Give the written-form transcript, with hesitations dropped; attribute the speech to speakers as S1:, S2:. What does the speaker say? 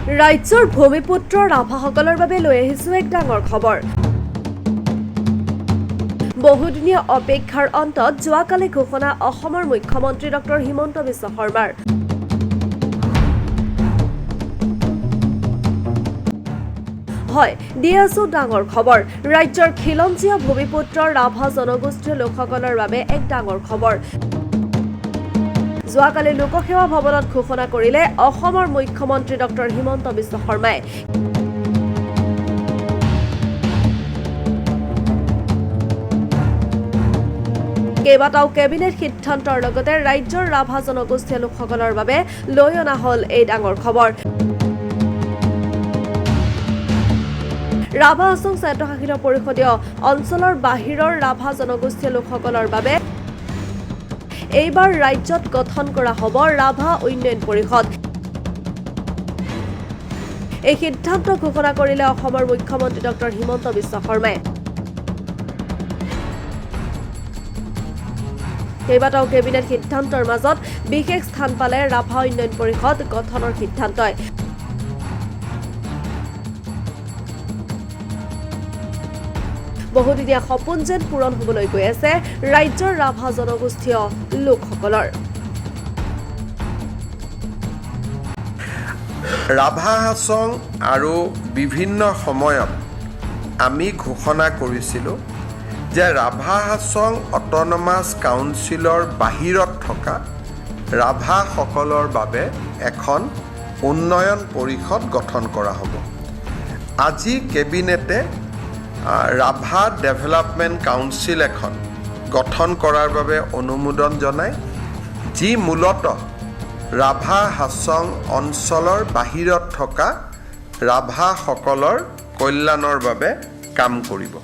S1: ৰাজ্যৰ ভূমিপুত্ৰ ৰাভাসকলৰ বাবে লৈ আহিছোঁ এক ডাঙৰ খবৰ। বহুদিনীয়া অপেক্ষাৰ অন্তত যোৱাকালি ঘোষণা অসমৰ মুখ্যমন্ত্ৰী ডক্টৰ হিমন্ত বিশ্ব শৰ্মাৰ। হয়, দি আছো ডাঙৰ খবৰ। ৰাজ্যৰ খিলঞ্জীয়া ভূমিপুত্ৰ ৰাভা জনগোষ্ঠীয় লোকসকলৰ বাবে এক ডাঙৰ খবৰ। যোৱাকালি লোকসেৱা ভৱনত ঘোষণা কৰিলে অসমৰ মুখ্যমন্ত্ৰী ডক্টৰ হিমন্ত বিশ্ব শৰ্মাই। কেইবাটাও কেবিনেট সিদ্ধান্তৰ লগতে ৰাজ্যৰ ৰাভা জনগোষ্ঠীয় লোকসকলৰ বাবে লৈ অনা হ'ল এই ডাঙৰ খবৰ। ৰাভা আছং স্বায়ত্তশাসিত পৰিষদীয় অঞ্চলৰ বাহিৰৰ ৰাভা জনগোষ্ঠীয় লোকসকলৰ বাবে এইবাৰ ৰাজ্যত গঠন কৰা হ'ব ৰাভা উন্নয়ন পৰিষদ। এই সিদ্ধান্ত ঘোষণা কৰিলে অসমৰ মুখ্যমন্ত্ৰী ডক্টৰ হিমন্ত বিশ্ব শৰ্মাই। কেইবাটাও কেবিনেট সিদ্ধান্তৰ মাজত বিশেষ স্থান পালে ৰাভা উন্নয়ন পৰিষদ গঠনৰ সিদ্ধান্তই। বহুদিনীয়া সপোন যেন পূৰণ হ'বলৈ গৈ আছে ৰাজ্যৰ ৰাভা জনগোষ্ঠীয় লোকসকলৰ।
S2: ৰাভা হাছং আৰু বিভিন্ন সময়ত আমি ঘোষণা কৰিছিলোঁ যে ৰাভা হাছং অট'নমাছ কাউন্সিলৰ বাহিৰত থকা ৰাভাসকলৰ বাবে এখন উন্নয়ন পৰিষদ গঠন কৰা হ'ব। আজি কেবিনেটে ৰাভা ডেভেলপমেণ্ট কাউন্সিল এখন গঠন কৰাৰ বাবে অনুমোদন জনায়, যি মূলতঃ ৰাভা হাছং অঞ্চলৰ বাহিৰত থকা ৰাভাসকলৰ কল্যাণৰ বাবে কাম কৰিব।